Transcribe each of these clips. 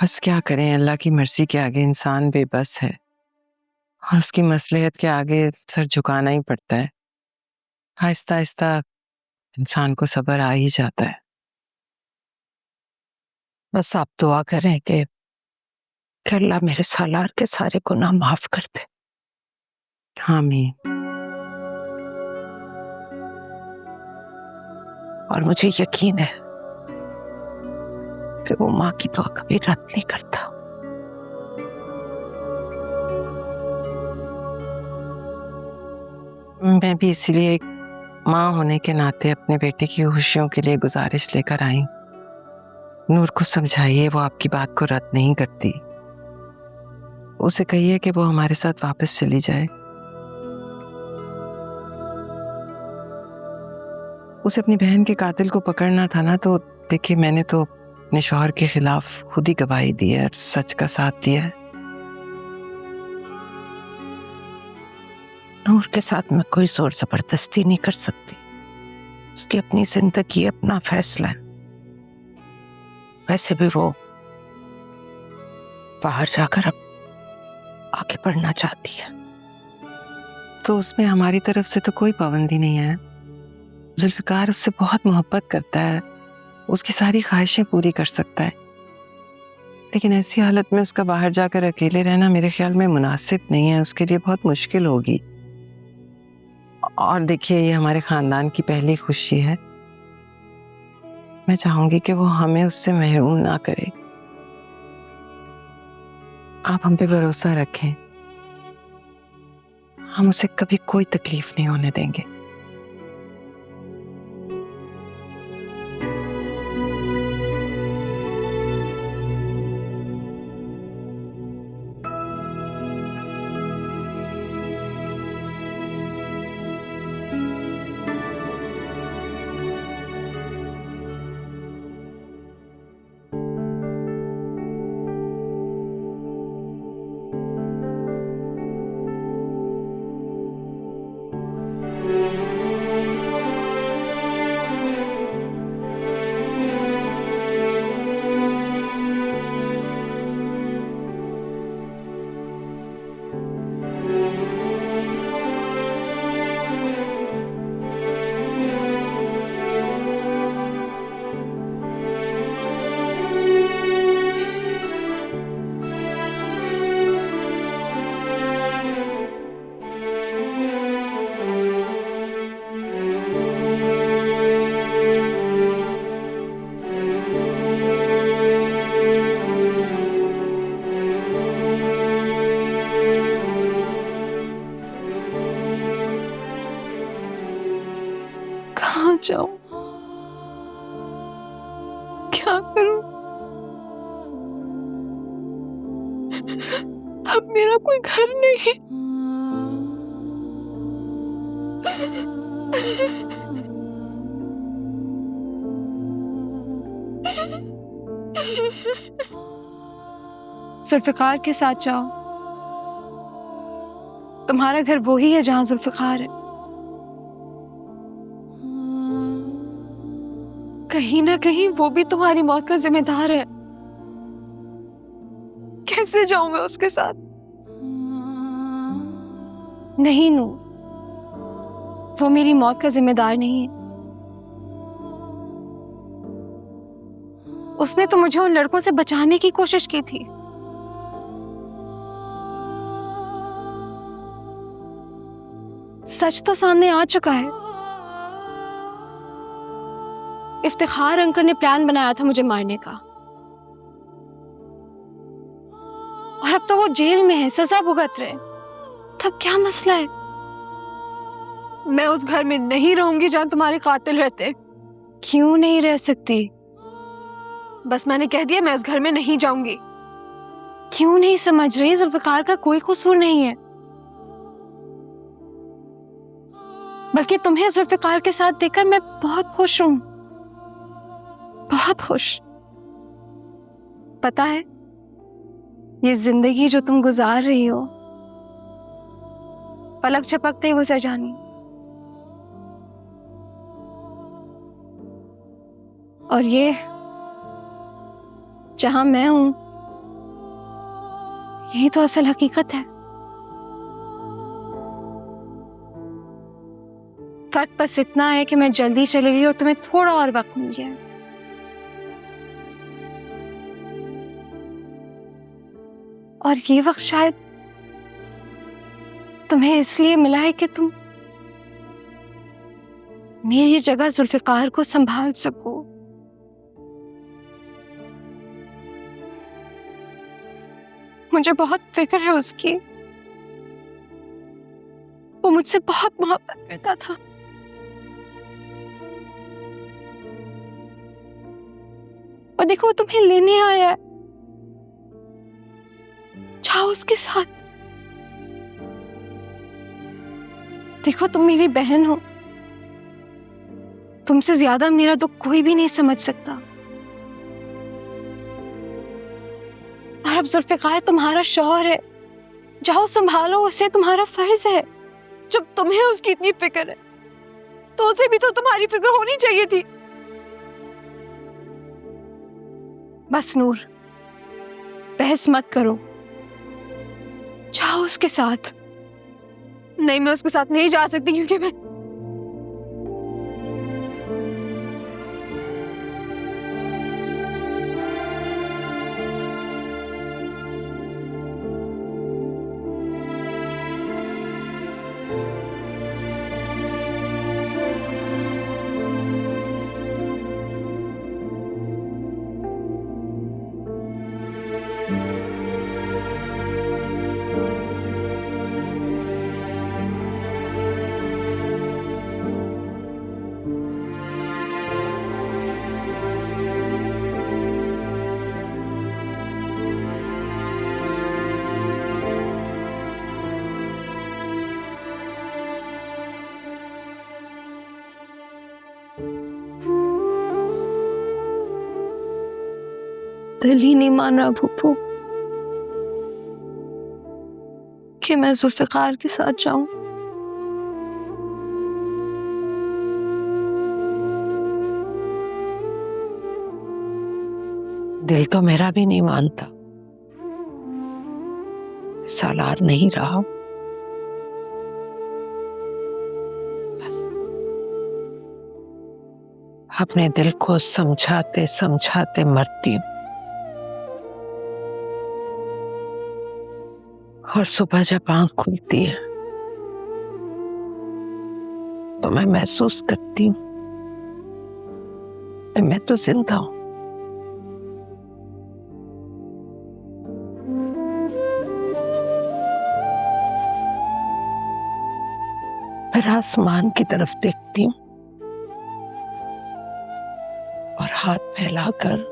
बस क्या करें, अल्लाह की मर्जी के आगे इंसान बेबस है और उसकी मसलहत के आगे सर झुकाना ही पड़ता है। आहिस्ता आहिस्ता इंसान को सब्र आ ही जाता है। बस आप दुआ करें कि अल्लाह मेरे सालार के सारे गुनाह माफ कर दे। आमीन। और मुझे यकीन है कि वो माँ की दुआ कभी रद्द नहीं करता। मैं भी इसीलिए एक माँ होने के नाते अपने बेटे की खुशियों के लिए गुजारिश लेकर आई। नूर को समझाइए, वो आपकी बात को रद्द नहीं करती। उसे कहिए कि वो हमारे साथ वापस चली जाए। उसे अपनी बहन के कातिल को पकड़ना था ना, तो देखिए मैंने तो अपने शौहर के खिलाफ खुद ही गवाही दी है और सच का साथ दिया है। नूर के साथ मैं कोई जोर जबरदस्ती नहीं कर सकती। उसकी अपनी जिंदगी, अपना फैसला है। वैसे भी वो बाहर जाकर अब आगे बढ़ना चाहती है। तो उसमें हमारी तरफ से तो कोई पाबंदी नहीं है। जुल्फिकार उससे बहुत मोहब्बत करता है, उसकी सारी ख्वाहिशें पूरी कर सकता है, लेकिन ऐसी हालत में उसका बाहर जाकर अकेले रहना मेरे ख्याल में मुनासिब नहीं है। उसके लिए बहुत मुश्किल होगी। और देखिए, ये हमारे खानदान की पहली खुशी है। मैं चाहूंगी कि वो हमें उससे महरूम ना करे। आप हम पे भरोसा रखें, हम उसे कभी कोई तकलीफ नहीं होने देंगे। कहाँ जाऊं, क्या करूं? अब मेरा कोई घर नहीं। जुल्फिकार के साथ जाओ। तुम्हारा घर वो ही है जहां जुल्फिकार है। कहीं ना कहीं वो भी तुम्हारी मौत का जिम्मेदार है। कैसे जाऊं मैं उसके साथ? नहीं नूर, वो मेरी मौत का जिम्मेदार नहीं है। उसने तो मुझे उन लड़कों से बचाने की कोशिश की थी। सच तो सामने आ चुका है। इफ्तिखार अंकल ने प्लान बनाया था मुझे मारने का, और अब तो वो जेल में है, सजा भुगत रहे। तब क्या मसला है? मैं उस घर में नहीं रहूंगी जहां तुम्हारे कातिल रहते। क्यों नहीं रह सकती? बस मैंने कह दिया, मैं उस घर में नहीं जाऊंगी। क्यों नहीं समझ रही? जुल्फिकार का कोई कसूर नहीं है, बल्कि तुम्हें जुल्फिकार के साथ देखकर मैं बहुत खुश हूं, बहुत खुश। पता है, ये जिंदगी जो तुम गुजार रही हो पलक झपकते ही गुजर जानी। और ये जहां मैं हूं यही तो असल हकीकत है। फर्क बस इतना है कि मैं जल्दी चली गई और तुम्हें थोड़ा और वक्त मिल गया। और ये वक्त शायद तुम्हें इसलिए मिला है कि तुम मेरी जगह जुल्फिकार को संभाल सको। मुझे बहुत फिक्र है उसकी। वो मुझसे बहुत मोहब्बत करता था। और देखो वो तुम्हें लेने आया है, जाओ उसके साथ। देखो तुम मेरी बहन हो, तुमसे ज्यादा मेरा दुख कोई भी नहीं समझ सकता। और अब जुल्फिकार तुम्हारा शौहर है, जाओ संभालो उसे, तुम्हारा फर्ज है। जब तुम्हें उसकी इतनी फिक्र है तो उसे भी तो तुम्हारी फिक्र होनी चाहिए थी। बस नूर, बहस मत करो, जाओ उसके साथ। नहीं, मैं उसके साथ नहीं जा सकती क्योंकि मैं दिल ही नहीं मान रहा भूपू कि मैं जुल्फिकार के साथ जाऊं। दिल तो मेरा भी नहीं मानता, सालार नहीं रहा। बस अपने दिल को समझाते समझाते मरती हूँ। और सुबह जब आंख खुलती है तो मैं महसूस करती हूँ कि मैं तो जिंदा हूं। फिर आसमान की तरफ देखती हूँ और हाथ फैलाकर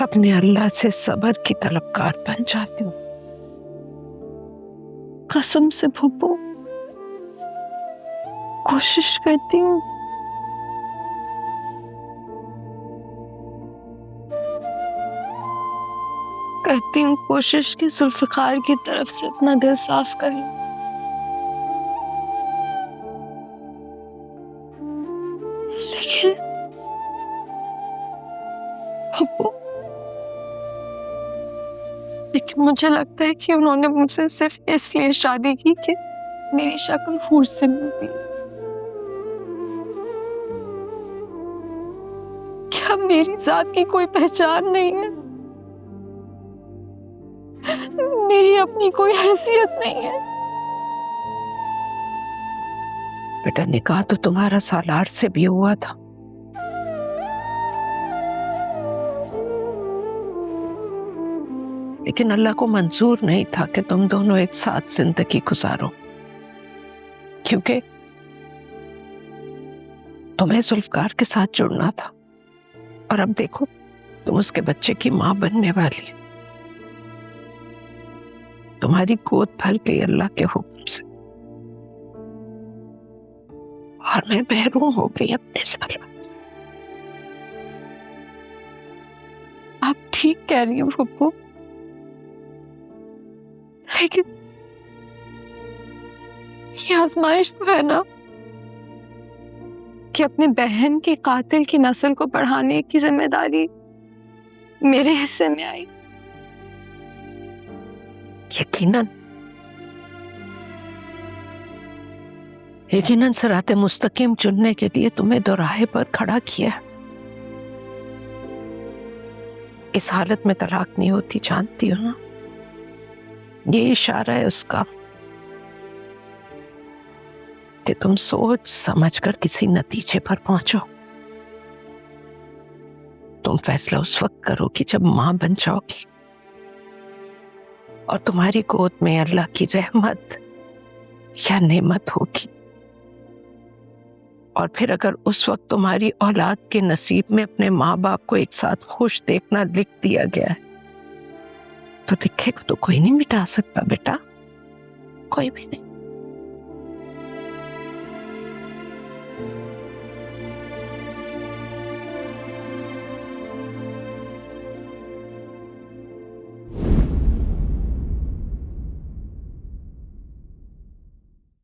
अपने अल्लाह से सब्र की तलबगार बन जाती हूँ। कसम से भूपू, कोशिश करती हूँ। करती हूँ कोशिश कि जुल्फिकार की तरफ से अपना दिल साफ कर लूं। लेकिन भूपू, लेकिन मुझे लगता है कि उन्होंने मुझसे सिर्फ इसलिए शादी की कि मेरी शक्ल हूर से मिलती। क्या मेरी जात की कोई पहचान नहीं है? मेरी अपनी कोई हैसियत नहीं है? बेटा, निकाह तो तुम्हारा सालार से भी हुआ था। लेकिन अल्लाह को मंजूर नहीं था कि तुम दोनों एक साथ जिंदगी गुजारो, क्योंकि तुम्हें जुल्फकार के साथ जुड़ना था। और अब देखो, तुम उसके बच्चे की मां बनने वाली है। तुम्हारी गोद भर गई अल्लाह के हुक्म से, और मैं महरूम हो गई अपने सालार से। आप ठीक कह रही हो भूपू, लेकिन ये आजमाइश तो है ना कि अपने बहन के कातिल की नस्ल को बढ़ाने की जिम्मेदारी मेरे हिस्से में आई। यकीनन यकीनन सिराते मुस्तकीम चुनने के लिए तुम्हें दोराहे पर खड़ा किया। इस हालत में तलाक नहीं होती, जानती हो ना। ये इशारा है उसका कि तुम सोच समझकर किसी नतीजे पर पहुंचो। तुम फैसला उस वक्त करोगी जब मां बन जाओगी और तुम्हारी गोद में अल्लाह की रहमत या नेमत होगी। और फिर अगर उस वक्त तुम्हारी औलाद के नसीब में अपने माँ बाप को एक साथ खुश देखना लिख दिया गया है, तो लिखे को तो कोई नहीं मिटा सकता बेटा, कोई भी नहीं।